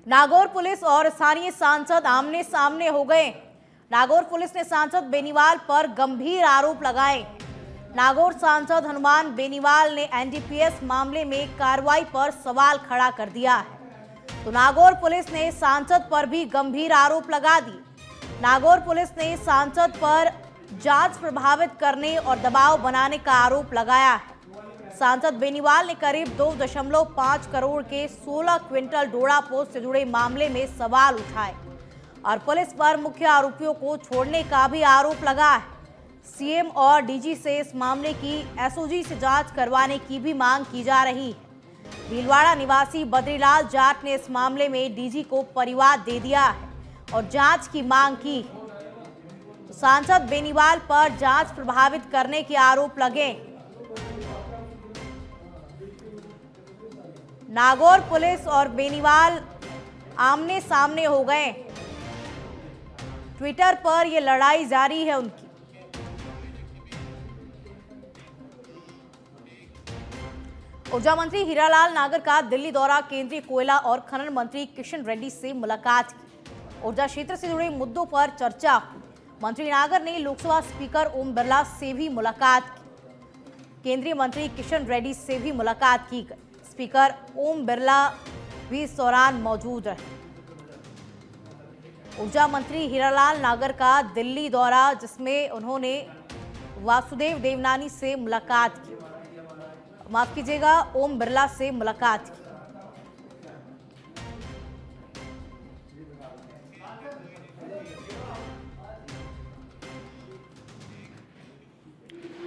Nagaur police और स्थानीय सांसद आमने सामने हो गए। नागौर पुलिस ने सांसद बेनीवाल पर गंभीर आरोप लगाए। नागौर सांसद हनुमान बेनीवाल ने एनडीपीएस मामले में कार्रवाई पर सवाल खड़ा कर दिया है, तो नागौर पुलिस ने सांसद पर भी गंभीर आरोप लगा दिए। नागौर पुलिस ने सांसद पर जांच प्रभावित करने और दबाव बनाने का आरोप लगाया है। सांसद बेनीवाल ने करीब 2.5 करोड़ के 16 क्विंटल डोडा पोस्ट से जुड़े मामले में सवाल उठाए और पुलिस पर मुख्य आरोपियों को छोड़ने का भी आरोप लगा है। सीएम और डीजी से इस मामले की एसओजी से जांच करवाने की भी मांग की जा रही है। भीलवाड़ा निवासी बद्रीलाल जाट ने इस मामले में डीजी को परिवाद दे दिया है और जांच की मांग की है। तो सांसद बेनीवाल पर जांच प्रभावित करने के आरोप लगे। नागौर पुलिस और बेनीवाल आमने सामने हो गए। ट्विटर पर यह लड़ाई जारी है उनकी। ऊर्जा मंत्री हीरालाल नागर का दिल्ली दौरा, केंद्रीय कोयला और खनन मंत्री किशन रेड्डी से मुलाकात की। ऊर्जा क्षेत्र से जुड़े मुद्दों पर चर्चा हुई। मंत्री नागर ने लोकसभा स्पीकर ओम बिरला से भी मुलाकात की। केंद्रीय मंत्री किशन रेड्डी से भी मुलाकात की गई। स्पीकर ओम बिरला भी इस दौरान मौजूद रहे। ऊर्जा मंत्री हीरालाल नागर का दिल्ली दौरा, जिसमें उन्होंने वासुदेव देवनानी से मुलाकात की, माफ कीजिएगा, ओम बिरला से मुलाकात की।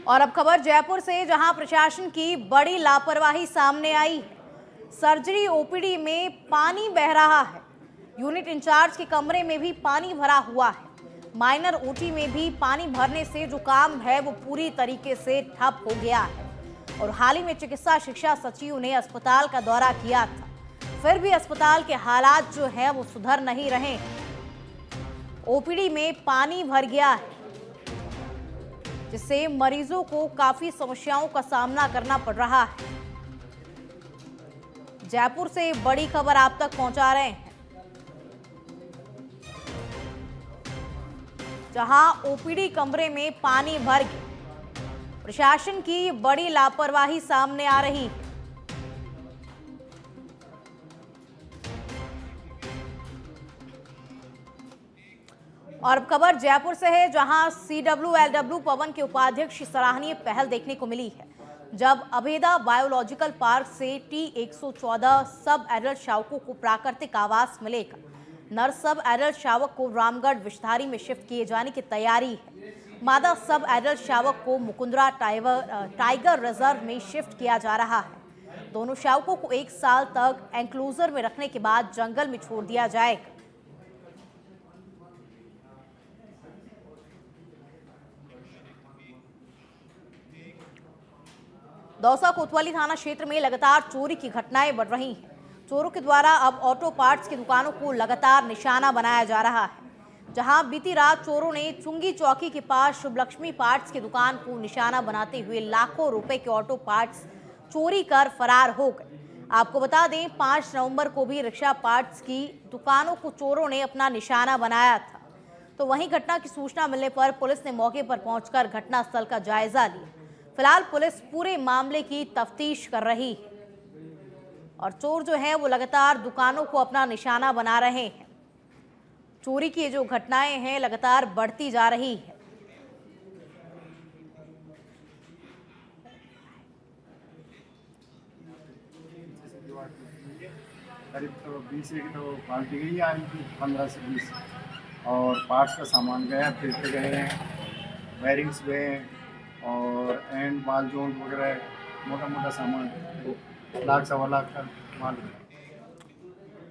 और अब खबर जयपुर से, जहां प्रशासन की बड़ी लापरवाही सामने आई। सर्जरी ओपीडी में पानी बह रहा है। यूनिट इंचार्ज के कमरे में भी पानी भरा हुआ है। माइनर ओटी में भी पानी भरने से जो काम है वो पूरी तरीके से ठप हो गया है। और हाल ही में चिकित्सा शिक्षा सचिव ने अस्पताल का दौरा किया था, फिर भी अस्पताल के हालात जो है वो सुधर नहीं रहे। ओपीडी में पानी भर गया है, जिससे मरीजों को काफी समस्याओं का सामना करना पड़ रहा है। जयपुर से बड़ी खबर आप तक पहुंचा रहे हैं, जहां ओपीडी कमरे में पानी भर गया। प्रशासन की बड़ी लापरवाही सामने आ रही है। और अब खबर जयपुर से है, जहां CWLW पवन के उपाध्यक्ष सराहनीय पहल देखने को मिली है, जब अभेदा बायोलॉजिकल पार्क से T114 सब एडल्ट शावकों को प्राकृतिक आवास मिलेगा। नर सब एडल्ट शावक को रामगढ़ विषधारी में शिफ्ट किए जाने की तैयारी है। मादा सब एडल्ट शावक को मुकुंदरा टाइगर रिजर्व में शिफ्ट किया जा रहा है। दोनों शावकों को 1 साल तक एंक्लोजर में रखने के बाद जंगल में छोड़ दिया जाएगा। दौसा कोतवाली थाना क्षेत्र में लगातार चोरी की घटनाएं बढ़ रही हैं। चोरों के द्वारा अब ऑटो पार्ट्स की दुकानों को लगातार निशाना बनाया जा रहा है। जहां बीती रात चोरों ने चुंगी चौकी के पास शुभ लक्ष्मी पार्ट्स की दुकान को निशाना बनाते हुए लाखों रुपए के ऑटो पार्ट्स चोरी कर फरार हो गए। आपको बता दें, 5 नवंबर को भी रिक्शा पार्ट्स की दुकानों को चोरों ने अपना निशाना बनाया था। तो वहीं घटना की सूचना मिलने पर पुलिस ने मौके पर पहुंचकर घटनास्थल का जायजा लिया। फिलहाल पुलिस पूरे मामले की तफ्तीश कर रही है और चोर जो है वो लगातार दुकानों को अपना निशाना बना रहे हैं। चोरी की जो घटनाएं हैं लगातार बढ़ती जा रही है। करीब तो 20 एक तो पार्टी गई आ रही थी, 15 से 20, और पार्ट्स का सामान गया, फिर गए हैं, वायरिंग्स गए हैं और एंड बाल जोन वगैरह मोटा मोटा सामान 1-1.25 लाख का माल।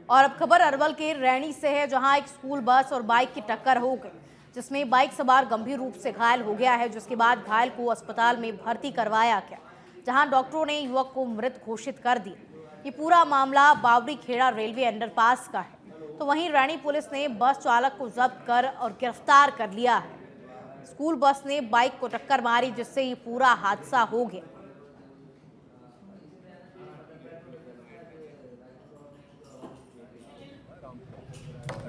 और अब खबर अरवल के रैणी से है, जहां एक स्कूल बस और बाइक की टक्कर हो गई, जिसमें बाइक सवार गंभीर रूप से घायल हो गया है, जिसके बाद घायल को अस्पताल में भर्ती करवाया गया, जहां डॉक्टरों ने युवक को मृत घोषित कर दिया। ये पूरा मामला बावरी खेड़ा रेलवे अंडरपास का है। तो वहीं रैणी पुलिस ने बस चालक को जब्त कर और गिरफ्तार कर लिया है। स्कूल बस ने बाइक को टक्कर मारी, जिससे ये पूरा हादसा हो गया।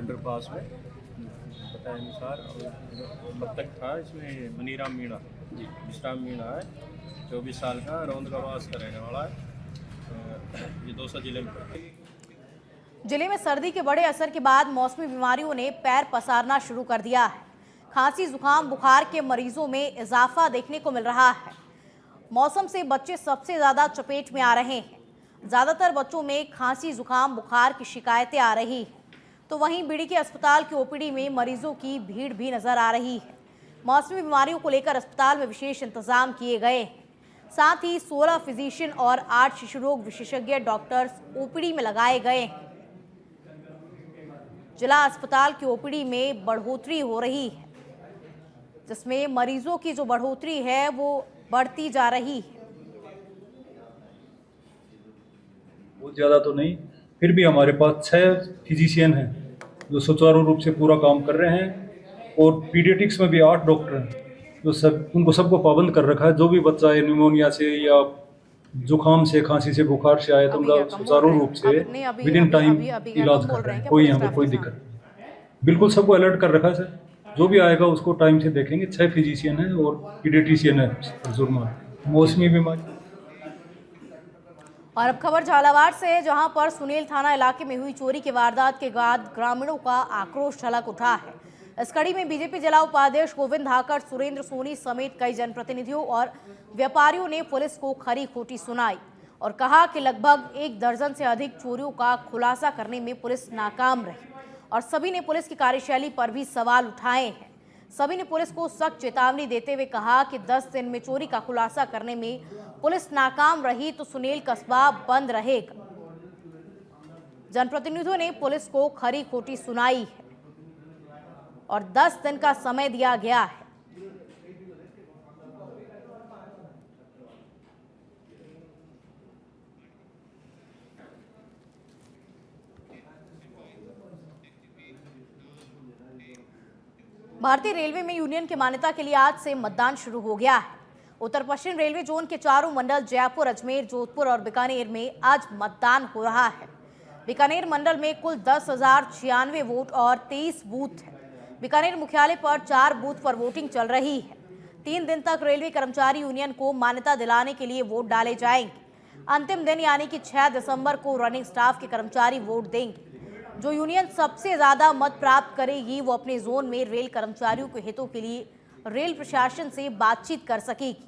अंडरपास में बताए अनुसार। और मृतक था इसमें मनीराम मीणा, विश्राम मीणा है, 24 साल का, रौंदगावास का रहने वाला है। ये दौसा जिले में पड़ता है। जिले में सर्दी के बड़े असर के बाद मौसमी बीमारियों ने पैर पसारना शुरू कर दिया है। खांसी, जुकाम, बुखार के मरीजों में इजाफा देखने को मिल रहा है। मौसम से बच्चे सबसे ज्यादा चपेट में आ रहे हैं। ज्यादातर बच्चों में खांसी, जुकाम, बुखार की शिकायतें आ रही हैं। तो वहीं बीड़ी के अस्पताल की ओपीडी में मरीजों की भीड़ भी नजर आ रही है। मौसमी बीमारियों को लेकर अस्पताल में विशेष इंतजाम किए गए हैं। साथ ही 16 फिजिशियन और 8 शिशु रोग विशेषज्ञ डॉक्टर्स ओपीडी में लगाए गए हैं। जिला अस्पताल की ओपीडी में बढ़ोतरी हो रही है, जिसमें मरीजों की जो बढ़ोतरी है वो बढ़ती जा रही है। बहुत ज़्यादा तो नहीं, फिर भी हमारे पास 6 फिजिशियन हैं जो सुचारू रूप से पूरा काम कर रहे हैं, और पीडियाट्रिक्स में भी 8 डॉक्टर हैं जो उनको सबको पाबंद कर रखा है। जो भी बच्चा है निमोनिया से या जुकाम से, खांसी से, बुखार से आए तो उनका सुचारू रूप से विद इन टाइम इलाज कर रहे हैं। कोई यहाँ पे कोई दिक्कत नहीं, बिल्कुल सबको अलर्ट कर रखा है सर। जो भी आएगा उसको टाइम से देखेंगे। 6 फिजिशियन है और पीडियाट्रिशियन है जुर्मा मौसमी बीमारी। और अब खबर झालावाड़ से है, जहां पर सुनील थाना इलाके में हुई चोरी की वारदात के बाद ग्रामीणों का आक्रोश छलक उठा है। इस कड़ी में बीजेपी जिला उपाध्यक्ष गोविंद धाकड़, सुरेंद्र सोनी समेत कई जनप्रतिनिधियों और व्यापारियों ने पुलिस को खरी खोटी सुनाई और कहा कि लगभग 1 दर्जन से अधिक चोरियों का खुलासा करने में पुलिस नाकाम रही और सभी ने पुलिस की कार्यशैली पर भी सवाल उठाए हैं। सभी ने पुलिस को सख्त चेतावनी देते हुए कहा कि 10 दिन में चोरी का खुलासा करने में पुलिस नाकाम रही तो सुनील कस्बा बंद रहेगा। जनप्रतिनिधियों ने पुलिस को खरी खोटी सुनाई है और 10 दिन का समय दिया गया है। भारतीय रेलवे में यूनियन की मान्यता के लिए आज से मतदान शुरू हो गया है। उत्तर पश्चिम रेलवे जोन के चारों मंडल जयपुर, अजमेर, जोधपुर और बीकानेर में आज मतदान हो रहा है। बीकानेर मंडल में कुल 10,096 वोट और 23 बूथ हैं। बीकानेर मुख्यालय पर 4 बूथ पर वोटिंग चल रही है। 3 दिन तक रेलवे कर्मचारी यूनियन को मान्यता दिलाने के लिए वोट डाले जाएंगे। अंतिम दिन यानी कि 6 दिसंबर को रनिंग स्टाफ के कर्मचारी वोट देंगे। जो यूनियन सबसे ज्यादा मत प्राप्त करेगी वो अपने जोन में रेल कर्मचारियों के हितों के लिए रेल प्रशासन से बातचीत कर सकेगी।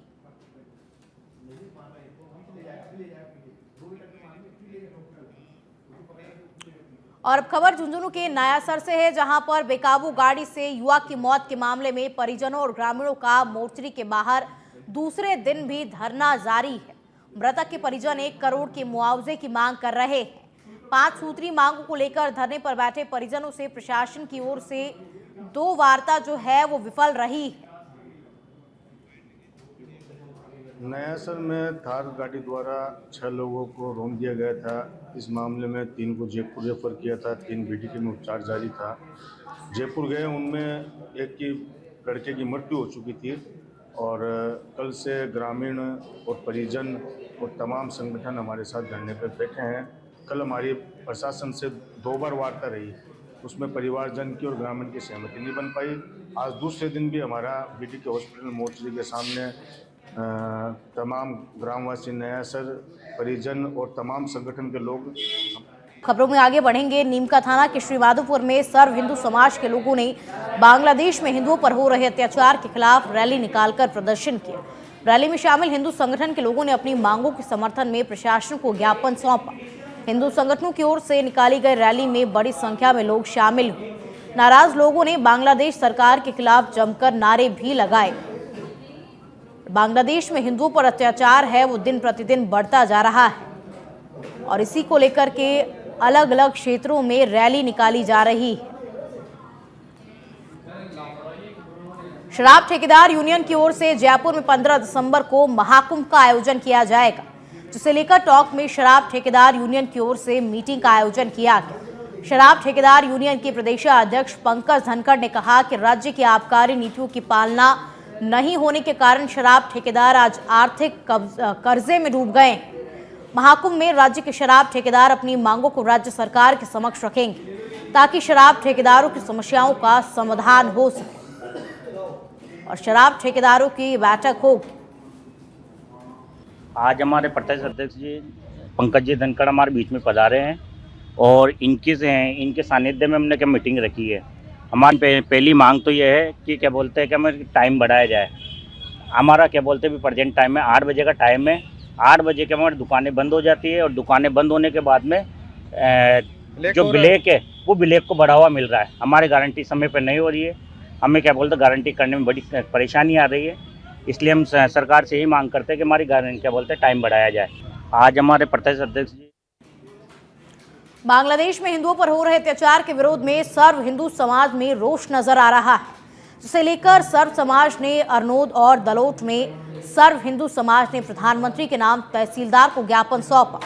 और अब खबर झुंझुनू के नयासर से है, जहां पर बेकाबू गाड़ी से युवा की मौत के मामले में परिजनों और ग्रामीणों का मोर्चरी के बाहर दूसरे दिन भी धरना जारी है। मृतक के परिजन 1 करोड़ के मुआवजे की मांग कर रहे हैं। 5 सूत्री मांगों को लेकर धरने पर बैठे परिजनों से प्रशासन की ओर से 2 वार्ता जो है वो विफल रही है। नयासर में थार गाड़ी द्वारा 6 लोगों को रोक दिया गया था। इस मामले में 3 को जयपुर रेफर किया था, 3 बीडीके में उपचार जारी था। जयपुर गए, उनमें एक की लड़के की मृत्यु हो चुकी थी और कल से ग्रामीण और परिजन और तमाम संगठन हमारे साथ धरने पर बैठे हैं। कल हमारी प्रशासन से 2 बार वार्ता रही, उसमें परिवारजन की और ग्रामीण की सहमति नहीं बन पाई। आज दूसरे दिन भी हमारा बीडीके हॉस्पिटल मोर्चरी के सामने तमाम ग्रामवासी, नयासर, परिजन और तमाम संगठन के लोग। खबरों में आगे बढ़ेंगे। नीमका थाना के श्रीमाधोपुर में सर्व हिंदू समाज के लोगों ने बांग्लादेश में हिंदुओं पर हो रहे अत्याचार के खिलाफ रैली निकालकर प्रदर्शन किया। रैली में शामिल हिंदू संगठन के लोगों ने अपनी मांगों के समर्थन में प्रशासन को ज्ञापन सौंपा। हिंदू संगठनों की ओर से निकाली गई रैली में बड़ी संख्या में लोग शामिल हुए। नाराज लोगों ने बांग्लादेश सरकार के खिलाफ जमकर नारे भी लगाए। बांग्लादेश में हिंदुओं पर अत्याचार है वो दिन प्रतिदिन बढ़ता जा रहा है और इसी को लेकर के अलग अलग क्षेत्रों में रैली निकाली जा रही है। शराब ठेकेदार यूनियन की ओर से जयपुर में 15 दिसंबर को महाकुंभ का आयोजन किया जाएगा, जिसे लेकर टॉक में शराब ठेकेदार यूनियन की ओर से मीटिंग का आयोजन किया गया। शराब ठेकेदार यूनियन के प्रदेशाध्यक्ष पंकज धनखड़ ने कहा कि राज्य की आबकारी नीतियों की पालना नहीं होने के कारण शराब ठेकेदार आज आर्थिक कर्जे में डूब गए। महाकुंभ में राज्य के शराब ठेकेदार अपनी मांगों को राज्य सरकार के समक्ष रखेंगे। ताकि शराब ठेकेदारों की समस्याओं का समाधान हो सके और शराब ठेकेदारों की बैठक होगी। आज हमारे प्रदेश अध्यक्ष जी पंकज जी धनखड़ हमारे बीच में पधारे हैं और इनके सानिध्य में हमने क्या मीटिंग रखी है। हमारी पहली मांग तो ये है कि क्या बोलते हैं कि हमें टाइम बढ़ाया जाए। हमारा क्या बोलते हैं भी प्रेजेंट टाइम है 8 बजे का टाइम है। 8 बजे के हमारी दुकानें बंद हो जाती है और दुकानें बंद होने के बाद में जो ब्लैक है वो ब्लैक को बढ़ावा मिल रहा है। हमारी गारंटी समय पर नहीं हो रही है। हमें क्या बोलते गारंटी करने में बड़ी परेशानी आ रही है। इसलिए हम सरकार से यही मांग करते हैं कि हमारी गारंटी क्या बोलते हैं टाइम बढ़ाया जाए। आज हमारे प्रदेश अध्यक्ष जी बांग्लादेश में हिंदुओं पर हो रहे अत्याचार के विरोध में सर्व हिंदू समाज में रोष नजर आ रहा है, जिसे लेकर सर्व समाज ने अरनोद और दलोट में सर्व हिंदू समाज ने प्रधानमंत्री के नाम तहसीलदार को ज्ञापन सौंपा।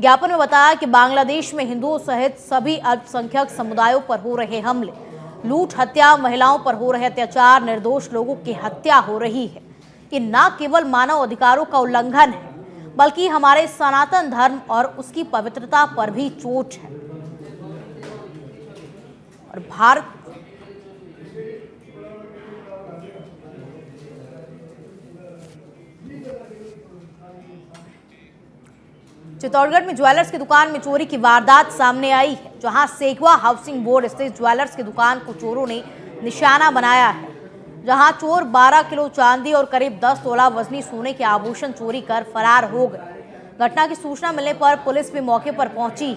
ज्ञापन में बताया कि बांग्लादेश में हिंदुओं सहित सभी अल्पसंख्यक समुदायों पर हो रहे हमले, लूट, हत्या, महिलाओं पर हो रहे अत्याचार, निर्दोष लोगों की हत्या हो रही है। ये न केवल मानव अधिकारों का उल्लंघन है बल्कि हमारे सनातन धर्म और उसकी पवित्रता पर भी चोट है। और भारत चित्तौड़गढ़ में ज्वेलर्स की दुकान में चोरी की वारदात सामने आई है, जहां सेगवा हाउसिंग बोर्ड स्थित ज्वेलर्स की दुकान को चोरों ने निशाना बनाया है, जहां चोर 12 किलो चांदी और करीब 10 तोला वजनी सोने के आभूषण चोरी कर फरार हो गए। घटना की सूचना मिलने पर पुलिस भी मौके पर पहुंची।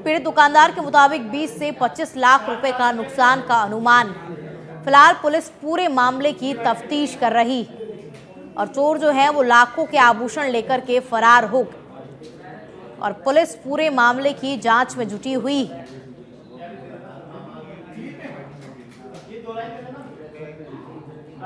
पीड़ित दुकानदार के मुताबिक 20 से 25 लाख रुपए का नुकसान का अनुमान है। फिलहाल पुलिस पूरे मामले की तफ्तीश कर रही है और चोर जो है वो लाखों के आभूषण लेकर के फरार हो गए और पुलिस पूरे मामले की जांच में जुटी हुई है।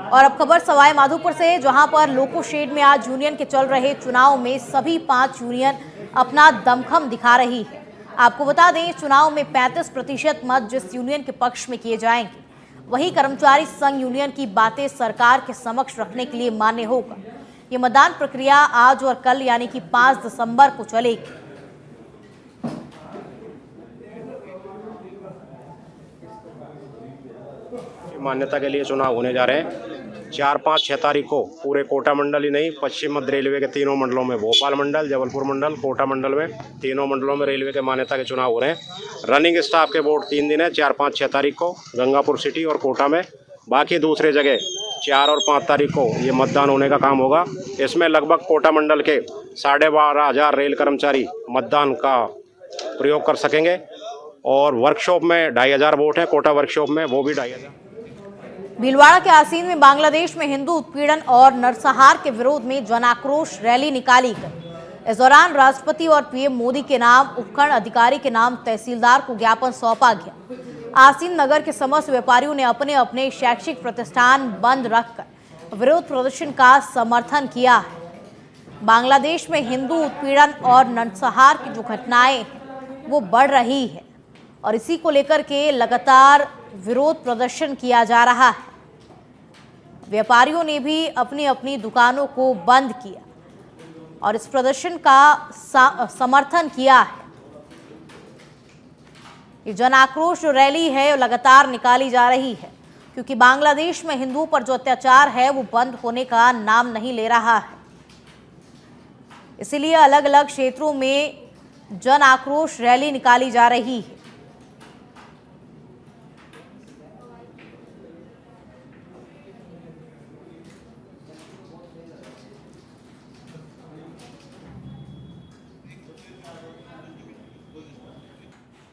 और अब खबर सवाई माधोपुर से, जहां पर लोको शेड में आज यूनियन के चल रहे चुनाव में सभी 5 यूनियन अपना दमखम दिखा रही है। आपको बता दें, चुनाव में 35% मत जिस यूनियन के पक्ष में किए जाएंगे, वही कर्मचारी संघ यूनियन की बातें सरकार के समक्ष रखने के लिए मान्य होगा। ये मतदान प्रक्रिया आज और कल यानी कि 5 दिसंबर को चलेगी। मान्यता के लिए चुनाव होने जा रहे हैं 4, 5, 6 तारीख को पूरे कोटा मंडल ही नहीं, पश्चिम मध्य रेलवे के तीनों मंडलों में, भोपाल मंडल, जबलपुर मंडल, कोटा मंडल में, तीनों मंडलों में रेलवे के मान्यता के चुनाव हो रहे हैं। रनिंग स्टाफ के वोट 3 दिन है, 4, 5, 6 तारीख को गंगापुर सिटी और कोटा में। बाकी दूसरे जगह 4 और 5 तारीख को ये मतदान होने का काम होगा। इसमें लगभग कोटा मंडल के 12,500 रेल कर्मचारी मतदान का प्रयोग कर सकेंगे और वर्कशॉप में 2,500 वोट है, कोटा वर्कशॉप में वो भी 2,500। भीलवाड़ा के आसीन में बांग्लादेश में हिंदू उत्पीड़न और नरसंहार के विरोध में जन आक्रोश रैली निकाली गई। इस दौरान राष्ट्रपति और पीएम मोदी के नाम, उपखंड अधिकारी के नाम तहसीलदार को ज्ञापन सौंपा गया। आसीन नगर के समस्त व्यापारियों ने अपने अपने शैक्षिक प्रतिष्ठान बंद रखकर विरोध प्रदर्शन का समर्थन किया है। बांग्लादेश में हिंदू उत्पीड़न और नरसंहार की जो घटनाएं हैं वो बढ़ रही है और इसी को लेकर के लगातार विरोध प्रदर्शन किया जा रहा है। व्यापारियों ने भी अपनी अपनी दुकानों को बंद किया और इस प्रदर्शन का समर्थन किया है। ये जन आक्रोश जो रैली है लगातार निकाली जा रही है, क्योंकि बांग्लादेश में हिंदुओं पर जो अत्याचार है वो बंद होने का नाम नहीं ले रहा है। इसीलिए अलग अलग क्षेत्रों में जन आक्रोश रैली निकाली जा रही है।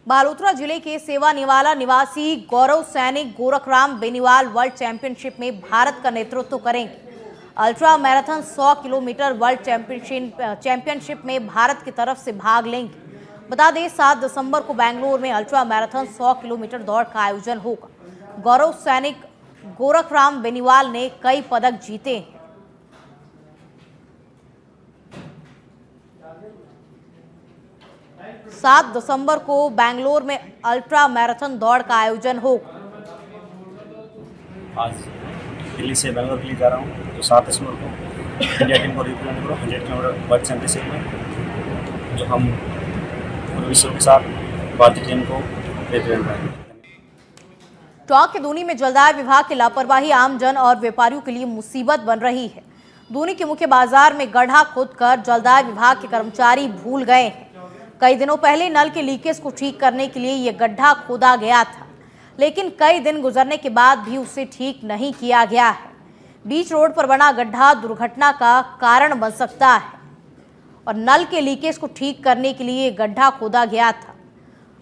बालोतरा जिले के सेवानिवाला निवासी गौरव सैनिक गोरखराम बेनीवाल वर्ल्ड चैंपियनशिप में भारत का नेतृत्व करेंगे। Ultra marathon 100 kilometre world championship में भारत की तरफ से भाग लेंगे। बता दें 7 दिसंबर को बेंगलुरु में अल्ट्रा मैराथन 100 किलोमीटर दौड़ का आयोजन होगा। गौरव सैनिक गोरखराम बेनीवाल ने कई पदक जीते हैं। सात दिसंबर को बेंगलुरु में अल्ट्रा मैराथन दौड़ का आयोजन होगा। आज दिल्ली से बेंगलुरु के लिए जा रहा हूँ, तो 7 दिसंबर को इंडिया टीम को रिप्रेजेंट करो 100 किलोमीटर वर्ल्ड चैंपियनशिप में, जो हम पूरे विश्व के साथ भारतीय टीम को टोंक के दूनी में जलदाय विभाग की लापरवाही आम जन और व्यापारियों के लिए मुसीबत बन रही है। दूनी के मुख्य बाजार में गड्ढा खोदकर जलदाय विभाग के कर्मचारी भूल गए हैं। कई दिनों पहले नल के लीकेज को ठीक करने के लिए यह गड्ढा खोदा गया था, लेकिन कई दिन गुजरने के बाद भी उसे ठीक नहीं किया गया है। बीच रोड पर बना गड्ढा दुर्घटना का कारण बन सकता है और नल के लीकेज को ठीक करने के लिए गड्ढा खोदा गया था।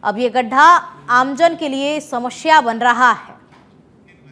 अब ये गड्ढा आमजन के लिए समस्या बन रहा है।